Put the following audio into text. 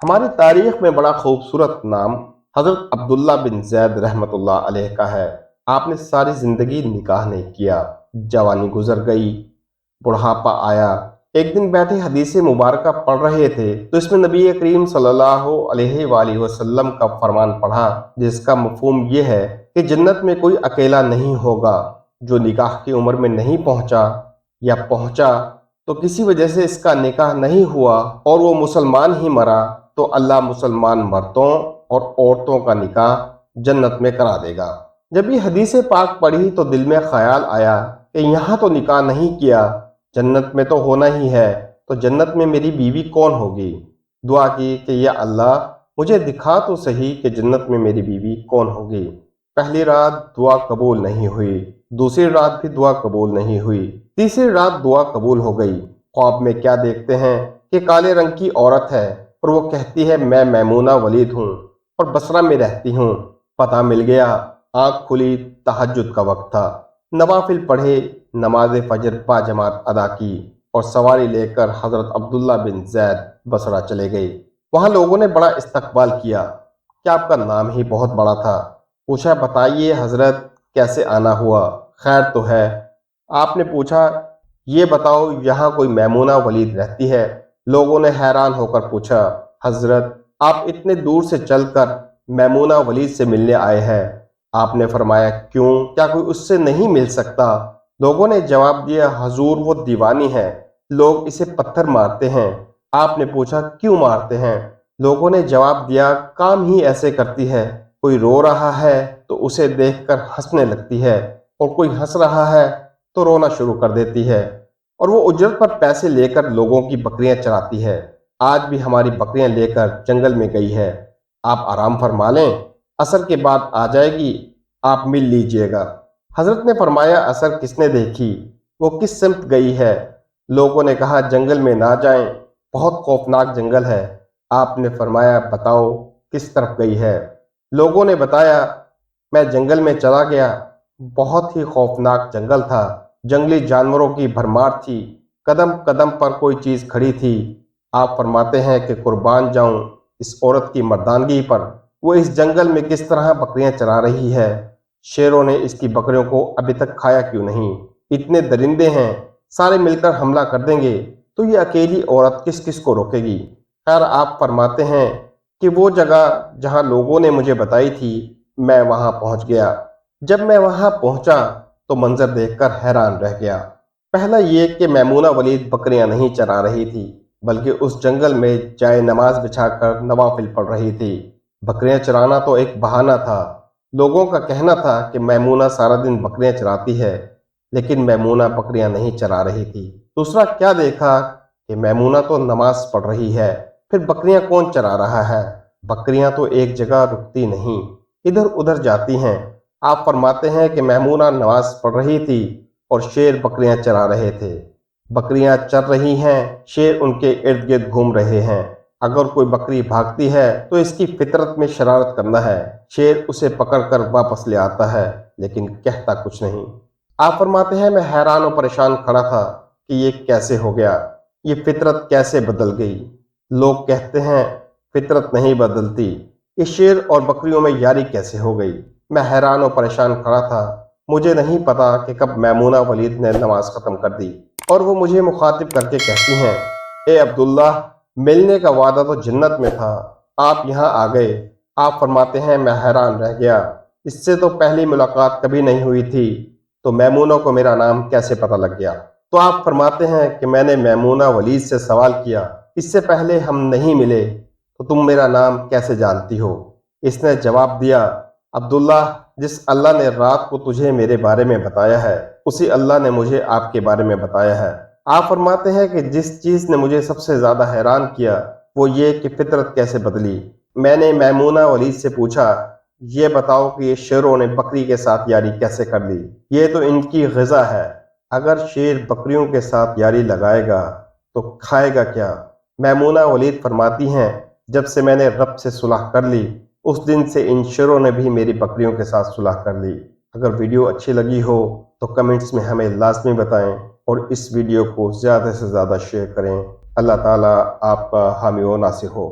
ہماری تاریخ میں بڑا خوبصورت نام حضرت عبداللہ بن زید رحمۃ اللہ علیہ کا ہے۔ آپ نے ساری زندگی نکاح نہیں کیا، جوانی گزر گئی، بڑھاپا آیا۔ ایک دن بیٹھے حدیث مبارکہ پڑھ رہے تھے تو اس میں نبی کریم صلی اللہ علیہ وآلہ وسلم کا فرمان پڑھا، جس کا مفہوم یہ ہے کہ جنت میں کوئی اکیلا نہیں ہوگا۔ جو نکاح کی عمر میں نہیں پہنچا یا پہنچا تو کسی وجہ سے اس کا نکاح نہیں ہوا اور وہ مسلمان ہی مرا، تو اللہ مسلمان مردوں اور عورتوں کا نکاح جنت میں کرا دے گا۔ جب یہ حدیث پاک پڑھی تو دل میں خیال آیا کہ یہاں تو نکاح نہیں کیا، جنت میں تو ہونا ہی ہے، تو جنت میں میری بیوی کون ہوگی؟ دعا کی کہ یا اللہ مجھے دکھا تو صحیح کہ جنت میں میری بیوی کون ہوگی۔ پہلی رات دعا قبول نہیں ہوئی، دوسری رات بھی دعا قبول نہیں ہوئی، تیسری رات دعا قبول ہو گئی۔ خواب میں کیا دیکھتے ہیں کہ کالے رنگ کی عورت ہے اور وہ کہتی ہے میں میمونہ ولید ہوں اور بصرہ میں رہتی ہوں۔ پتہ مل گیا، آنکھ کھلی، تہجد کا وقت تھا۔ نوافل پڑھے، نماز فجر با جماعت ادا کی اور سواری لے کر حضرت عبداللہ بن زید بصرہ چلے گئے۔ وہاں لوگوں نے بڑا استقبال کیا کہ آپ کا نام ہی بہت بڑا تھا۔ پوچھا بتائیے حضرت کیسے آنا ہوا، خیر تو ہے؟ آپ نے پوچھا یہ بتاؤ یہاں کوئی میمونہ ولید رہتی ہے؟ لوگوں نے حیران ہو کر پوچھا حضرت آپ اتنے دور سے چل کر میمونہ ولید سے ملنے آئے ہیں؟ آپ نے فرمایا کیوں، کیا کوئی اس سے نہیں مل سکتا؟ لوگوں نے جواب دیا حضور وہ دیوانی ہے، لوگ اسے پتھر مارتے ہیں۔ آپ نے پوچھا کیوں مارتے ہیں؟ لوگوں نے جواب دیا کام ہی ایسے کرتی ہے، کوئی رو رہا ہے تو اسے دیکھ کر ہنسنے لگتی ہے اور کوئی ہنس رہا ہے تو رونا شروع کر دیتی ہے، اور وہ اجرت پر پیسے لے کر لوگوں کی بکریاں چراتی ہے۔ آج بھی ہماری بکریاں لے کر جنگل میں گئی ہے، آپ آرام فرما لیں، عصر کے بعد آ جائے گی، آپ مل لیجئے گا۔ حضرت نے فرمایا عصر کس نے دیکھی، وہ کس سمت گئی ہے؟ لوگوں نے کہا جنگل میں نہ جائیں، بہت خوفناک جنگل ہے۔ آپ نے فرمایا بتاؤ کس طرف گئی ہے؟ لوگوں نے بتایا میں جنگل میں چلا گیا، بہت ہی خوفناک جنگل تھا، جنگلی جانوروں کی بھرمار تھی، قدم قدم پر کوئی چیز کھڑی تھی۔ آپ فرماتے ہیں کہ قربان جاؤں اس عورت کی مردانگی پر، وہ اس جنگل میں کس طرح بکریاں چرا رہی ہے، شیروں نے اس کی بکریوں کو ابھی تک کھایا کیوں نہیں؟ اتنے درندے ہیں، سارے مل کر حملہ کر دیں گے تو یہ اکیلی عورت کس کس کو روکے گی؟ خیر آپ فرماتے ہیں کہ وہ جگہ جہاں لوگوں نے مجھے بتائی تھی میں وہاں پہنچ گیا۔ جب میں وہاں پہنچا تو منظر دیکھ کر حیران رہ گیا۔ پہلا یہ کہ میمونہ ولید بکریاں نہیں چرا رہی تھی، بلکہ اس جنگل میں جائے نماز بچھا کر نوافل پڑھ رہی تھی۔ بکریاں چرانا تو ایک بہانہ تھا، لوگوں کا کہنا تھا کہ میمونہ سارا دن بکریاں چراتی ہے، لیکن میمونہ بکریاں نہیں چرا رہی تھی۔ دوسرا کیا دیکھا کہ میمونہ تو نماز پڑھ رہی ہے، پھر بکریاں کون چرا رہا ہے؟ بکریاں تو ایک جگہ رکتی نہیں، ادھر ادھر جاتی ہیں۔ آپ فرماتے ہیں کہ میمونہ نماز پڑھ رہی تھی اور شیر بکریاں چرا رہے تھے۔ بکریاں چر رہی ہیں، شیر ان کے ارد گرد گھوم رہے ہیں۔ اگر کوئی بکری بھاگتی ہے تو اس کی فطرت میں شرارت کرنا ہے، شیر اسے پکڑ کر واپس لے آتا ہے لیکن کہتا کچھ نہیں۔ آپ فرماتے ہیں میں حیران و پریشان کھڑا تھا کہ یہ کیسے ہو گیا، یہ فطرت کیسے بدل گئی؟ لوگ کہتے ہیں فطرت نہیں بدلتی، یہ شیر اور بکریوں میں یاری کیسے ہو گئی؟ میں حیران و پریشان کھڑا تھا، مجھے نہیں پتا کہ کب میمونہ ولید نے نماز ختم کر دی اور وہ مجھے مخاطب کر کے کہتی ہیں اے عبداللہ ملنے کا وعدہ تو جنت میں تھا، آپ یہاں آ گئے۔ آپ فرماتے ہیں میں حیران رہ گیا، اس سے تو پہلی ملاقات کبھی نہیں ہوئی تھی، تو میمونہ کو میرا نام کیسے پتہ لگ گیا؟ تو آپ فرماتے ہیں کہ میں نے میمونہ ولید سے سوال کیا اس سے پہلے ہم نہیں ملے تو تم میرا نام کیسے جانتی ہو؟ اس نے جواب دیا عبداللہ جس اللہ نے رات کو تجھے میرے بارے میں بتایا ہے اسی اللہ نے مجھے آپ کے بارے میں بتایا ہے۔ آپ فرماتے ہیں کہ جس چیز نے مجھے سب سے زیادہ حیران کیا وہ یہ کہ فطرت کیسے بدلی۔ میں نے میمونہ ولید سے پوچھا یہ بتاؤ کہ یہ شیروں نے بکری کے ساتھ یاری کیسے کر لی، یہ تو ان کی غذا ہے، اگر شیر بکریوں کے ساتھ یاری لگائے گا تو کھائے گا کیا؟ میمونہ ولید فرماتی ہیں جب سے میں نے رب سے صلح کر لی اس دن سے ان شیروں نے بھی میری بکریوں کے ساتھ صلح کر لی۔ اگر ویڈیو اچھی لگی ہو تو کمنٹس میں ہمیں لازمی بتائیں اور اس ویڈیو کو زیادہ سے زیادہ شیئر کریں۔ اللہ تعالیٰ آپ کا حامی و ناصر ہو۔